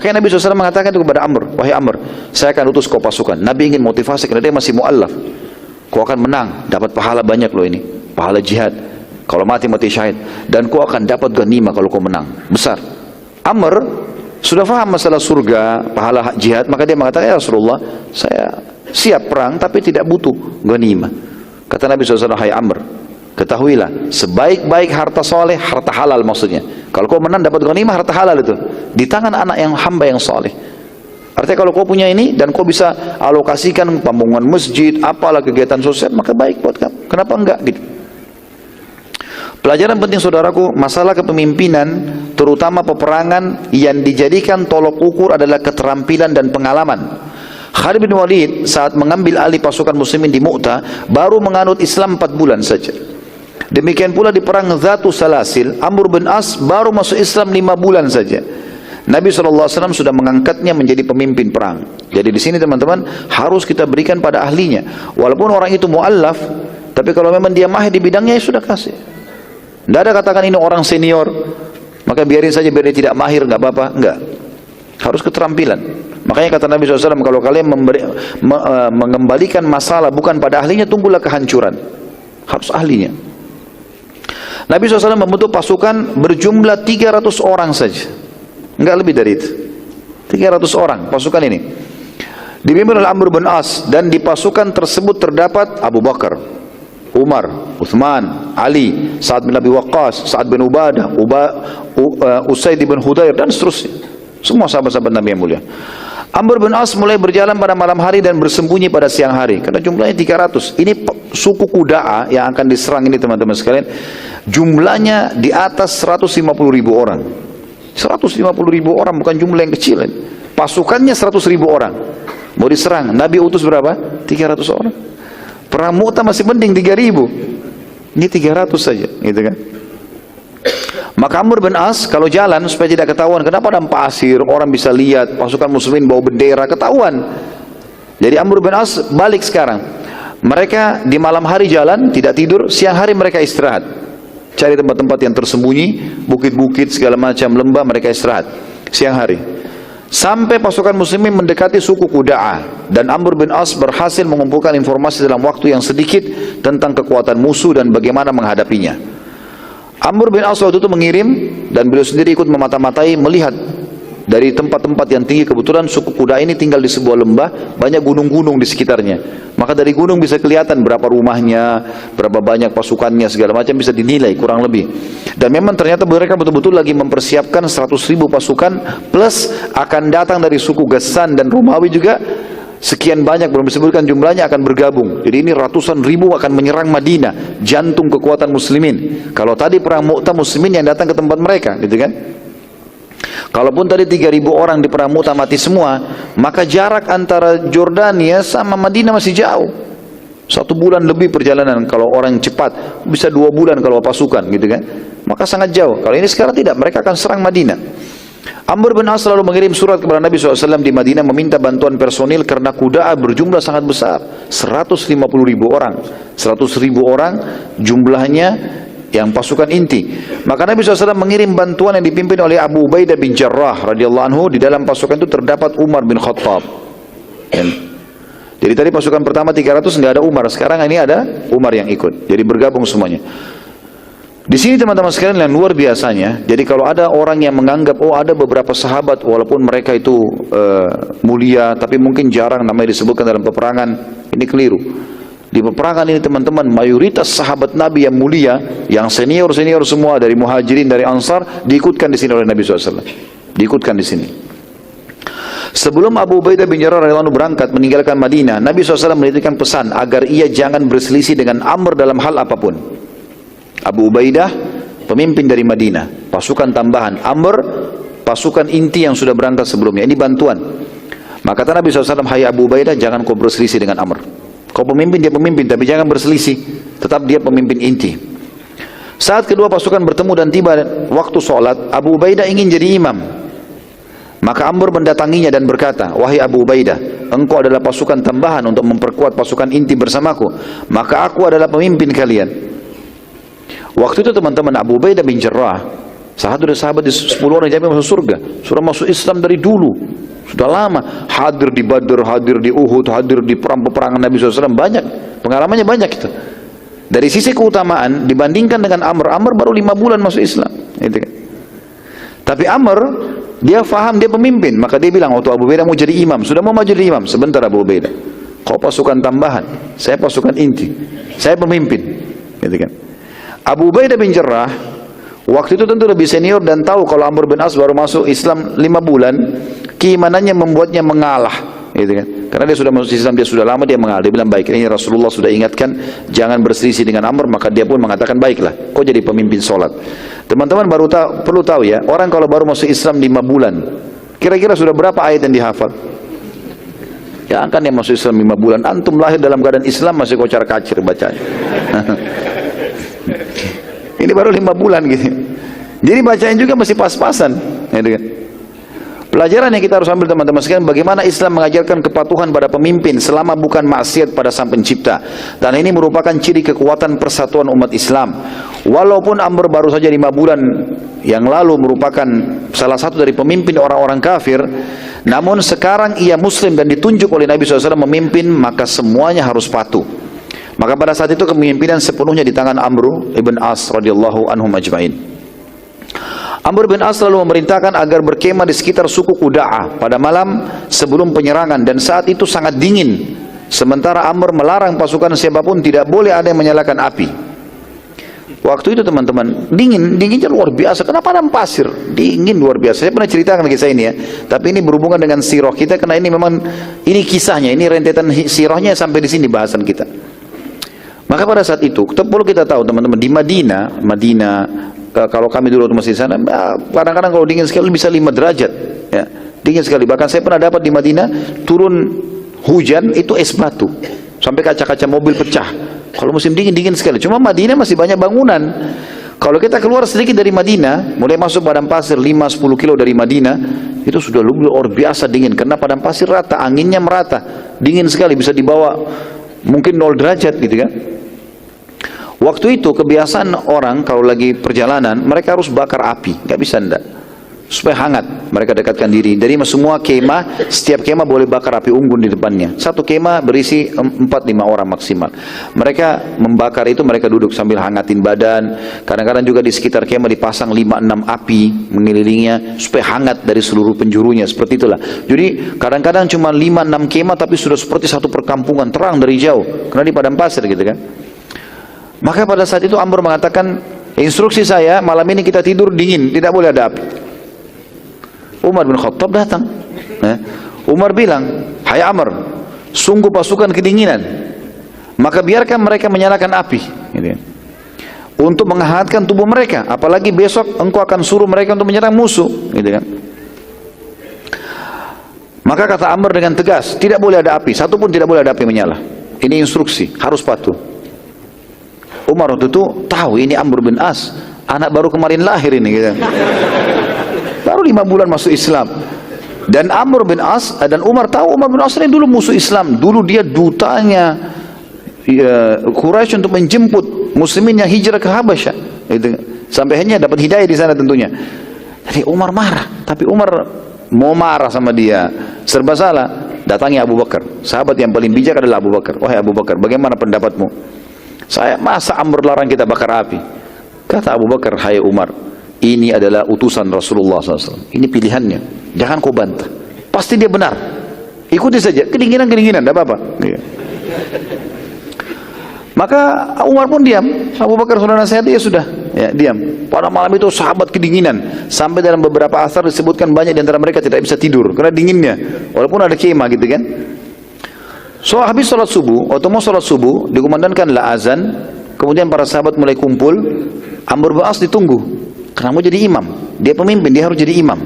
Makanya Nabi SAW mengatakan itu kepada Amr, wahai Amr, saya akan utus kau pasukan. Nabi ingin motivasi karena dia masih mu'allaf. Kau akan menang, dapat pahala banyak loh ini, pahala jihad. Kalau mati syahid. Dan kau akan dapat ghanimah kalau kau menang, besar. Amr sudah faham masalah surga, pahala jihad, maka dia mengatakan, ya Rasulullah, saya siap perang tapi tidak butuh ghanimah. Kata Nabi SAW, hai Amr, ketahuilah, sebaik-baik harta soleh, harta halal maksudnya. Kalau kau menang dapat ghanimah, harta halal itu di tangan anak yang hamba yang soleh. Artinya kalau kau punya ini dan kau bisa alokasikan pembangunan masjid, apalah kegiatan sosial, maka baik buat kamu. Kenapa enggak gitu? Pelajaran penting saudaraku, masalah kepemimpinan, terutama peperangan, yang dijadikan tolok ukur adalah keterampilan dan pengalaman. Khalid bin Walid saat mengambil alih pasukan muslimin di Mu'tah, baru menganut Islam 4 bulan saja. Demikian pula di perang Dzatu Salasil, Amr bin As baru masuk Islam 5 bulan saja. Nabi SAW sudah mengangkatnya menjadi pemimpin perang. Jadi di sini teman-teman harus kita berikan pada ahlinya. Walaupun orang itu mu'allaf, tapi kalau memang dia mahir di bidangnya, ya sudah kasih. Tidak ada katakan ini orang senior, maka biarin saja biar dia tidak mahir, nggak apa-apa. Enggak. Harus keterampilan. Makanya kata Nabi SAW, kalau kalian mengembalikan masalah bukan pada ahlinya, tunggulah kehancuran. Harus ahlinya. Nabi SAW membentuk pasukan berjumlah 300 orang saja. Enggak lebih dari itu. 300 orang pasukan ini. Dipimpin oleh Amr bin As, dan di pasukan tersebut terdapat Abu Bakar, Umar, Uthman, Ali, Sa'ad bin Abi Waqqas, Sa'ad bin Ubadah, Usaid bin Hudayr, dan seterusnya. Semua sahabat-sahabat Nabi yang mulia. Amr bin As mulai berjalan pada malam hari dan bersembunyi pada siang hari. Karena jumlahnya 300. Ini suku Qudaa yang akan diserang ini teman-teman sekalian. Jumlahnya di atas 150.000 orang. 150.000 orang bukan jumlah yang kecil. Pasukannya 100.000 orang. Mau diserang. Nabi utus berapa? 300 orang. Perang Mu'tah masih mending 3.000. Ini 300 saja. Gitu kan. Maka Amr bin As kalau jalan supaya tidak ketahuan, kenapa ada pasir, orang bisa lihat, pasukan muslimin bawa bendera, ketahuan. Jadi Amr bin As balik sekarang. Mereka di malam hari jalan, tidak tidur, siang hari mereka istirahat. Cari tempat-tempat yang tersembunyi, bukit-bukit segala macam lembah, mereka istirahat siang hari. Sampai pasukan muslimin mendekati suku Qudaa, dan Amr bin As berhasil mengumpulkan informasi dalam waktu yang sedikit tentang kekuatan musuh dan bagaimana menghadapinya. Amr bin As waktu itu mengirim, dan beliau sendiri ikut memata-matai, melihat dari tempat-tempat yang tinggi. Kebetulan suku Qudaa ini tinggal di sebuah lembah, banyak gunung-gunung di sekitarnya. Maka dari gunung bisa kelihatan berapa rumahnya, berapa banyak pasukannya, segala macam bisa dinilai kurang lebih. Dan memang ternyata mereka betul-betul lagi mempersiapkan 100.000 pasukan, plus akan datang dari suku Ghassan dan Romawi juga. Sekian banyak, belum disebutkan jumlahnya, akan bergabung. Jadi ini ratusan ribu akan menyerang Madinah, jantung kekuatan muslimin. Kalau tadi perang Mu'tah muslimin yang datang ke tempat mereka, gitu kan. Kalaupun tadi 3.000 orang di perang Mu'tah mati semua, maka jarak antara Jordania sama Madinah masih jauh. 1 bulan lebih perjalanan kalau orang cepat, bisa 2 bulan kalau pasukan, gitu kan. Maka sangat jauh. Kalau ini sekarang tidak, mereka akan serang Madinah. Amr bin As selalu mengirim surat kepada Nabi SAW di Madinah meminta bantuan personil karena Qudaa berjumlah sangat besar, 150.000 orang, 100.000 orang jumlahnya yang pasukan inti. Maka Nabi SAW mengirim bantuan yang dipimpin oleh Abu Ubaidah bin Jarrah radhiyallahu anhu. Di dalam pasukan itu terdapat Umar bin Khattab. Jadi tadi pasukan pertama 300 nggak ada Umar, sekarang ini ada Umar yang ikut. Jadi bergabung semuanya. Di sini teman-teman sekalian yang luar biasanya, jadi kalau ada orang yang menganggap, oh ada beberapa sahabat walaupun mereka itu mulia, tapi mungkin jarang namanya disebutkan dalam peperangan, ini keliru. Di peperangan ini teman-teman, mayoritas sahabat Nabi yang mulia, yang senior-senior semua dari Muhajirin, dari Ansar, diikutkan di sini oleh Nabi SAW. Diikutkan di sini. Sebelum Abu Ubaidah bin Jarrah radhiyallahu anhu berangkat meninggalkan Madinah, Nabi SAW menitipkan pesan agar ia jangan berselisih dengan Amr dalam hal apapun. Abu Ubaidah pemimpin dari Madinah, pasukan tambahan. Amr pasukan inti yang sudah berangkat sebelumnya. Ini bantuan. Maka kata Nabi SAW, hai Abu Ubaidah, jangan kau berselisih dengan Amr. Kau pemimpin, dia pemimpin, tapi jangan berselisih. Tetap dia pemimpin inti. Saat kedua pasukan bertemu dan tiba waktu sholat, Abu Ubaidah ingin jadi imam. Maka Amr mendatanginya dan berkata, wahai Abu Ubaidah, engkau adalah pasukan tambahan untuk memperkuat pasukan inti bersamaku. Maka aku adalah pemimpin kalian. Waktu itu teman-teman, Abu Ubaidah bin Jarrah Salah satu dari sahabat di 10 orang yang masuk surga, sudah masuk Islam dari dulu, sudah lama, hadir di Badr, hadir di Uhud, hadir di perang-peperangan Nabi SAW, banyak, pengalamannya banyak itu. Dari sisi keutamaan dibandingkan dengan Amr, Amr baru 5 bulan masuk Islam, gitu kan. Tapi Amr, dia faham dia pemimpin, maka dia bilang waktu Abu Ubaidah mau jadi imam, sudah mau maju jadi imam, sebentar Abu Ubaidah, kau pasukan tambahan, saya pasukan inti, saya pemimpin, gitu kan. Abu Ubaidah bin Jarrah waktu itu tentu lebih senior dan tahu kalau Amr bin As baru masuk Islam 5 bulan, keimanannya membuatnya mengalah, gitu kan. Karena dia sudah masuk Islam, dia sudah lama, dia mengalah. Dia bilang baik, ini Rasulullah sudah ingatkan jangan berselisih dengan Amr, maka dia pun mengatakan baiklah, kau jadi pemimpin sholat. Teman-teman perlu tahu ya, orang kalau baru masuk Islam 5 bulan, kira-kira sudah berapa ayat yang dihafal? Ya kan yang masuk Islam 5 bulan, antum lahir dalam keadaan Islam masih kocar-kacir bacanya. Ini baru 5 bulan gitu. Jadi bacaan juga masih pas-pasan, gitu kan. Pelajaran yang kita harus ambil teman-teman sekalian, bagaimana Islam mengajarkan kepatuhan pada pemimpin selama bukan maksiat pada Sang Pencipta. Dan ini merupakan ciri kekuatan persatuan umat Islam. Walaupun Amr baru saja 5 bulan yang lalu merupakan salah satu dari pemimpin orang-orang kafir, namun sekarang ia Muslim dan ditunjuk oleh Nabi SAW memimpin, maka semuanya harus patuh. Maka pada saat itu kepemimpinan sepenuhnya di tangan Amr ibn As radhiyallahu anhum ajma'in. Amr bin As lalu memerintahkan agar berkemah di sekitar suku Quda'ah pada malam sebelum penyerangan, dan saat itu sangat dingin. Sementara Amr melarang pasukan siapapun tidak boleh ada yang menyalakan api. Waktu itu teman-teman, dinginnya luar biasa. Kenapa padang pasir? Dingin luar biasa. Saya pernah ceritakan kisah ini ya. Tapi ini berhubungan dengan sirah kita karena ini memang ini kisahnya, ini rentetan sirahnya sampai di sini bahasan kita. Maka pada saat itu, perlu kita tahu teman-teman, di Madinah, kalau kami dulu masih di sana, kadang-kadang kalau dingin sekali bisa 5 derajat, ya, dingin sekali. Bahkan saya pernah dapat di Madinah turun hujan itu es batu, sampai kaca-kaca mobil pecah. Kalau musim dingin sekali. Cuma Madinah masih banyak bangunan. Kalau kita keluar sedikit dari Madinah, mulai masuk padang pasir 5-10 kilo dari Madinah, itu sudah luar biasa dingin. Karena padang pasir rata, anginnya merata, dingin sekali, bisa dibawa mungkin 0 derajat gitu kan. Waktu itu kebiasaan orang kalau lagi perjalanan, mereka harus bakar api, nggak bisa ndak, supaya hangat. Mereka dekatkan diri. Dari semua kemah, setiap kemah boleh bakar api unggun di depannya. Satu kemah berisi 4-5 orang maksimal. Mereka membakar itu, mereka duduk sambil hangatin badan. Kadang-kadang juga di sekitar kemah dipasang 5-6 api mengelilinginya supaya hangat dari seluruh penjurunya. Seperti itulah. Jadi kadang-kadang cuma 5-6 kemah tapi sudah seperti satu perkampungan, terang dari jauh. Karena di padang pasir gitu kan. Maka pada saat itu Amr mengatakan, instruksi saya malam ini kita tidur dingin, tidak boleh ada api. Umar bin Khattab datang. Umar bilang, hai Amr, sungguh pasukan kedinginan, maka biarkan mereka menyalakan api, gitu, untuk menghangatkan tubuh mereka. Apalagi besok engkau akan suruh mereka untuk menyerang musuh, gitu kan. Maka kata Amr dengan tegas, tidak boleh ada api, satu pun tidak boleh ada api menyala. Ini instruksi, harus patuh. Umar waktu itu tahu ini Amr bin As, anak baru kemarin lahir ini gitu. Baru 5 bulan masuk Islam. Dan Amr bin As dan Umar tahu Umar bin As ini dulu musuh Islam. Dulu dia dutanya Quraisy untuk menjemput muslimin yang hijrah ke Habasyah. Gitu. Sampai hanya dapat hidayah di sana tentunya. Jadi Umar marah, tapi Umar mau marah sama dia serba salah. Datangi Abu Bakar. Sahabat yang paling bijak adalah Abu Bakar. Wahai Abu Bakar, bagaimana pendapatmu? Masa Amr larang kita bakar api? Kata Abu Bakar, hai Umar, ini adalah utusan Rasulullah SAW. Ini pilihannya, jangan kau bantah. Pasti dia benar, ikuti saja. Kedinginan, tidak apa-apa. Maka Umar pun diam. Abu Bakar sudah nasihat, dia sudah ya, diam. Pada malam itu sahabat kedinginan, sampai dalam beberapa asar disebutkan banyak di antara mereka tidak bisa tidur karena dinginnya, walaupun ada kemah gitu kan. So habis sholat subuh, waktu mau sholat subuh, dikumandangkanlah azan, kemudian para sahabat mulai kumpul. Amr bin As ditunggu, karena mau jadi imam, dia pemimpin, dia harus jadi imam.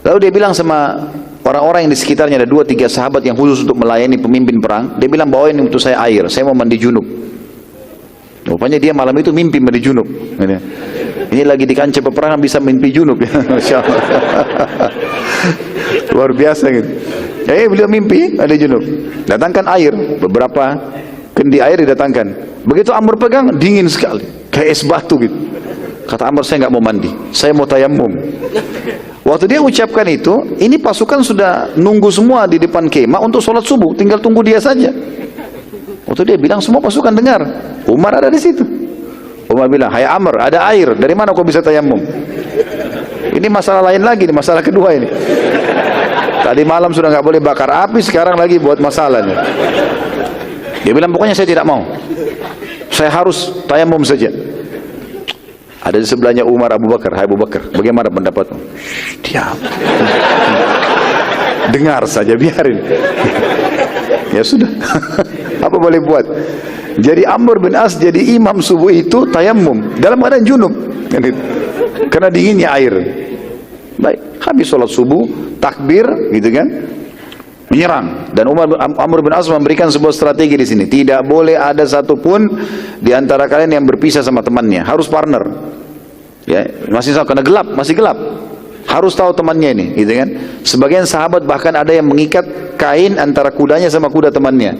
Lalu dia bilang sama orang-orang yang di sekitarnya, ada 2-3 sahabat yang khusus untuk melayani pemimpin perang, dia bilang bawain untuk saya air, saya mau mandi junub. Rupanya dia malam itu mimpi mandi junub. Ini lagi di kancah peperangan bisa mimpi junub ya, Masya Allah. Luar biasa gitu. Beliau mimpi ada junub. Datangkan air, beberapa kendi air didatangkan. Begitu Amr pegang, dingin sekali, kayak es batu gitu. Kata Amr, saya nggak mau mandi, saya mau tayamum. Waktu dia ucapkan itu, ini pasukan sudah nunggu semua di depan kemah untuk sholat subuh, tinggal tunggu dia saja. Waktu dia bilang, semua pasukan dengar, Umar ada di situ. Umar bilang, hai Amr, ada air, dari mana kau bisa tayamum? Ini masalah lain lagi, ini masalah kedua ini. Tadi malam sudah nggak boleh bakar api, sekarang lagi buat masalah nih. Dia bilang, pokoknya saya tidak mau, saya harus tayamum saja. Ada di sebelahnya Umar, Abu Bakar. Hai Abu Bakar, bagaimana pendapatmu? Diam. Dengar saja, biarin. Ya sudah. Apa boleh buat? Jadi Amr bin As jadi imam subuh itu tayamum dalam keadaan junub. Karena dinginnya air. Baik, habis sholat subuh, takbir, gitu kan? Menyerang. Dan Amr bin As memberikan sebuah strategi di sini. Tidak boleh ada satupun di antara kalian yang berpisah sama temannya. Harus partner. Ya, masih sama, karena gelap, masih gelap. Harus tahu temannya ini, gitu kan? Sebagian sahabat bahkan ada yang mengikat kain antara kudanya sama kuda temannya,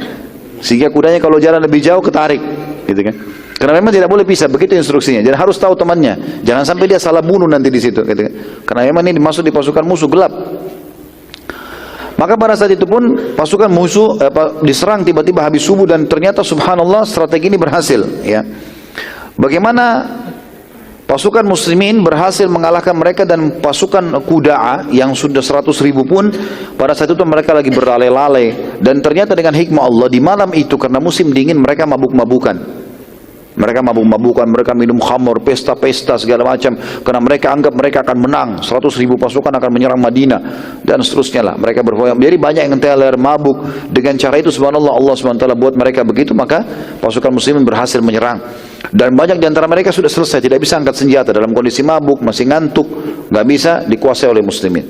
sehingga kudanya kalau jalan lebih jauh ketarik, gitu kan? Karena memang tidak boleh pisah, begitu instruksinya. Jadi harus tahu temannya, jangan sampai dia salah bunuh nanti di situ, gitu kan? Karena memang ini dimasuk di pasukan musuh gelap. Maka pada saat itu pun pasukan musuh diserang tiba-tiba habis subuh, dan ternyata subhanallah strategi ini berhasil. Ya, bagaimana pasukan muslimin berhasil mengalahkan mereka, dan pasukan Qudaa yang sudah 100.000 pun pada saat itu mereka lagi berlalai-lalai. Dan ternyata dengan hikmah Allah di malam itu, karena musim dingin, mereka mabuk-mabukan. Mereka mabuk-mabukan, mereka minum khamr, pesta-pesta segala macam, karena mereka anggap mereka akan menang, 100.000 pasukan akan menyerang Madinah, dan seterusnya lah. Mereka berfoya. Jadi banyak yang teler, mabuk. Dengan cara itu subhanallah, Allah SWT buat mereka begitu, maka pasukan muslimin berhasil menyerang. Dan banyak di antara mereka sudah selesai, tidak bisa angkat senjata, dalam kondisi mabuk, masih ngantuk, nggak bisa dikuasai oleh muslimin.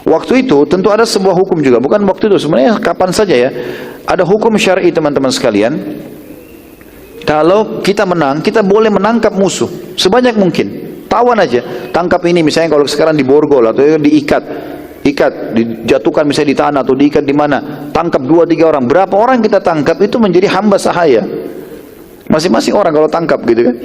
Waktu itu tentu ada sebuah hukum juga, bukan waktu itu, sebenarnya kapan saja ya, ada hukum syar'i teman-teman sekalian. Kalau kita menang, kita boleh menangkap musuh sebanyak mungkin, tawan aja, tangkap ini misalnya kalau sekarang di borgol atau diikat, dijatuhkan misalnya di tanah atau diikat di mana, tangkap 2-3 orang, berapa orang kita tangkap itu menjadi hamba sahaya. Masing-masing orang kalau tangkap gitu kan,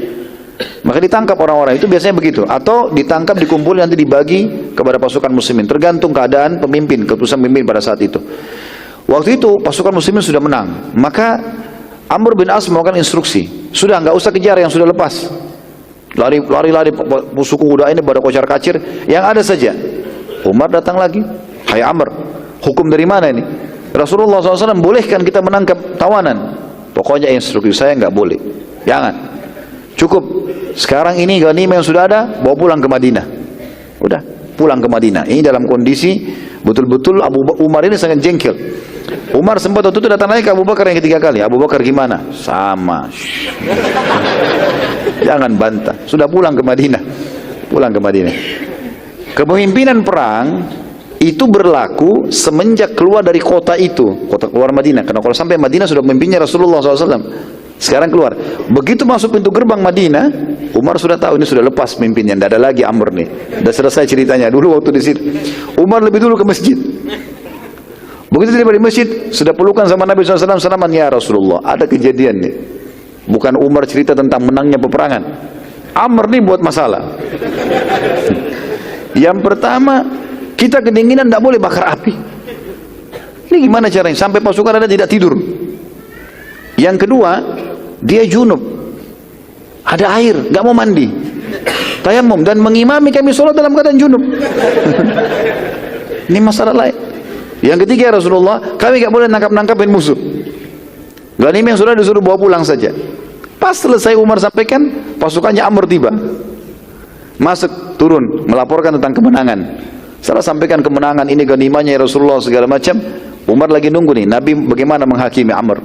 maka ditangkap orang-orang itu biasanya begitu, atau ditangkap, dikumpul, nanti dibagi kepada pasukan muslimin, tergantung keadaan pemimpin, keputusan pemimpin pada saat itu. Waktu itu pasukan muslimin sudah menang, maka Amr bin As melakukan instruksi, sudah nggak usah kejar yang sudah lepas, lari musuh kuda ini pada kocar kacir, yang ada saja. Umar datang lagi, hai Amr, hukum dari mana ini? Rasulullah SAW bolehkan kita menangkap tawanan. Pokoknya instruksi saya nggak boleh, jangan. Cukup. Sekarang ini ghanimah yang sudah ada, bawa pulang ke Madinah. Udah, pulang ke Madinah. Ini dalam kondisi betul-betul Umar ini sangat jengkel. Umar sempat waktu itu datang lagi ke Abu Bakar yang ketiga kali. Abu Bakar gimana? Sama. Jangan bantah. Sudah pulang ke Madinah. Pulang ke Madinah. Kepemimpinan perang itu berlaku semenjak keluar dari kota itu, kota keluar Madinah. Karena kalau sampai Madinah sudah memimpinnya Rasulullah SAW. Sekarang keluar. Begitu masuk pintu gerbang Madinah, Umar sudah tahu ini sudah lepas pemimpinnya. Tidak ada lagi Amr nih. Sudah selesai ceritanya. Dulu waktu di situ, Umar lebih dulu ke masjid. Begitu tiba di masjid, sudah pelukan sama Nabi SAW, salaman, ya Rasulullah, ada kejadian nih. Bukan Umar cerita tentang menangnya peperangan. Amr nih buat masalah. Yang pertama, kita kedinginan, tidak boleh bakar api. Ini gimana caranya? Sampai pasukan ada tidak tidur. Yang kedua, dia junub. Ada air, nggak mau mandi. Tayamum dan mengimami kami sholat dalam keadaan junub. Ini masalah lain. Yang ketiga, Rasulullah, kami nggak boleh nangkap-nangkapin musuh. Ghanimah yang sudah disuruh bawa pulang saja. Pas selesai Umar sampaikan, pasukannya Amr tiba. Masuk, turun, melaporkan tentang kemenangan. Setelah sampaikan kemenangan, ini ghanimahnya ya Rasulullah segala macam. Umar lagi nunggu nih, Nabi bagaimana menghakimi Amr.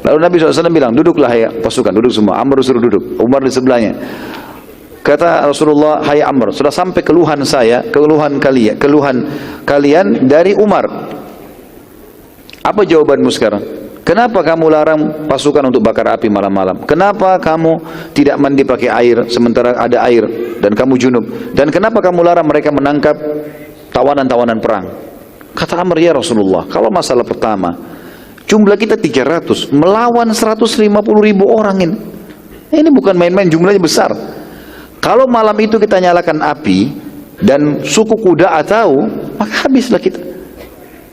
Lalu Nabi SAW bilang, duduklah ya pasukan, duduk semua. Amr suruh duduk, Umar di sebelahnya. Kata Rasulullah, hai Amr, sudah sampai keluhan saya, keluhan kalian dari Umar. Apa jawabanmu sekarang? Kenapa kamu larang pasukan untuk bakar api malam-malam? Kenapa kamu tidak mandi pakai air sementara ada air dan kamu junub? Dan kenapa kamu larang mereka menangkap tawanan-tawanan perang? Kata Amr, ya Rasulullah, kalau masalah pertama, jumlah kita 300 melawan 150.000 orang ini. Ini bukan main-main, jumlahnya besar. Kalau malam itu kita nyalakan api dan suku Qudaa tahu, maka habislah kita.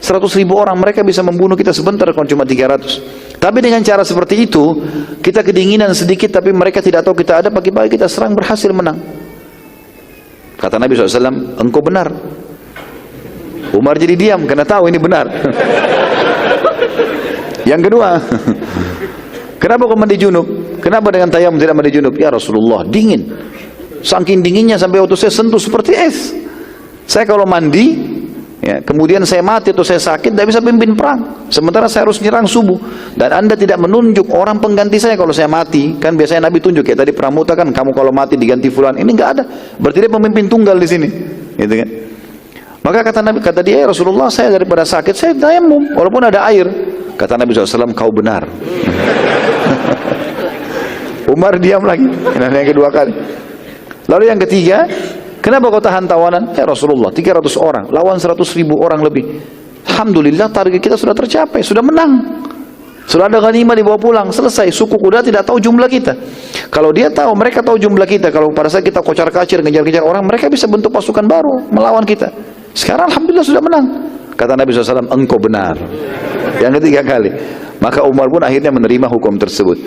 100.000 orang, mereka bisa membunuh kita sebentar kalau cuma 300. Tapi dengan cara seperti itu, kita kedinginan sedikit tapi mereka tidak tahu kita ada, pagi-pagi kita serang, berhasil menang. Kata Nabi SAW, engkau benar. Umar jadi diam karena tahu ini benar. Yang kedua, kenapa kau mandi junub? Kenapa dengan tayamum tidak mandi junub? Ya Rasulullah, dingin. Saking dinginnya sampai waktu saya sentuh seperti es. Saya kalau mandi, ya, kemudian saya mati atau saya sakit, tidak bisa pimpin perang. Sementara saya harus nyerang subuh. Dan Anda tidak menunjuk orang pengganti saya kalau saya mati. Kan biasanya Nabi tunjuk, kayak tadi Pramuta kan, kamu kalau mati diganti fulan. Ini nggak ada. Berarti dia pemimpin tunggal di sini. Gitu kan? Maka kata Nabi, kata dia, ya Rasulullah, saya daripada sakit, saya tayamum, walaupun ada air. Kata Nabi SAW, kau benar. Umar diam lagi. Yang kedua kali. Lalu yang ketiga, kenapa kau tahan tawanan? Ya Rasulullah, 300 orang, lawan 100.000 orang lebih. Alhamdulillah, target kita sudah tercapai, sudah menang. Sudah ada ghanimah dibawa pulang, selesai. Suku Qudaa tidak tahu jumlah kita. Kalau dia tahu, mereka tahu jumlah kita. Kalau pada saat kita kocar-kacir, ngejar-ngejar orang, mereka bisa bentuk pasukan baru, melawan kita. Sekarang Alhamdulillah sudah menang. Kata Nabi SAW, engkau benar. Yang ketiga kali. Maka Umar pun akhirnya menerima hukum tersebut.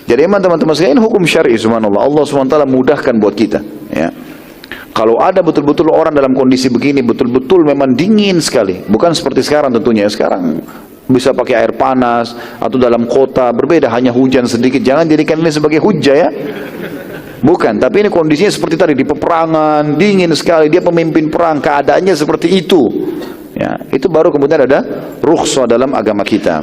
Jadi teman-teman sekalian, hukum syar'i subhanallah, Allah SWT mudahkan buat kita, ya. Kalau ada betul-betul orang dalam kondisi begini, betul-betul memang dingin sekali. Bukan seperti sekarang tentunya. Sekarang bisa pakai air panas, atau dalam kota, berbeda, hanya hujan sedikit. Jangan jadikan ini sebagai hujah, ya. Bukan, tapi ini kondisinya seperti tadi, di peperangan, dingin sekali, dia pemimpin perang, keadaannya seperti itu. Ya, itu baru kemudian ada rukhsah dalam agama kita.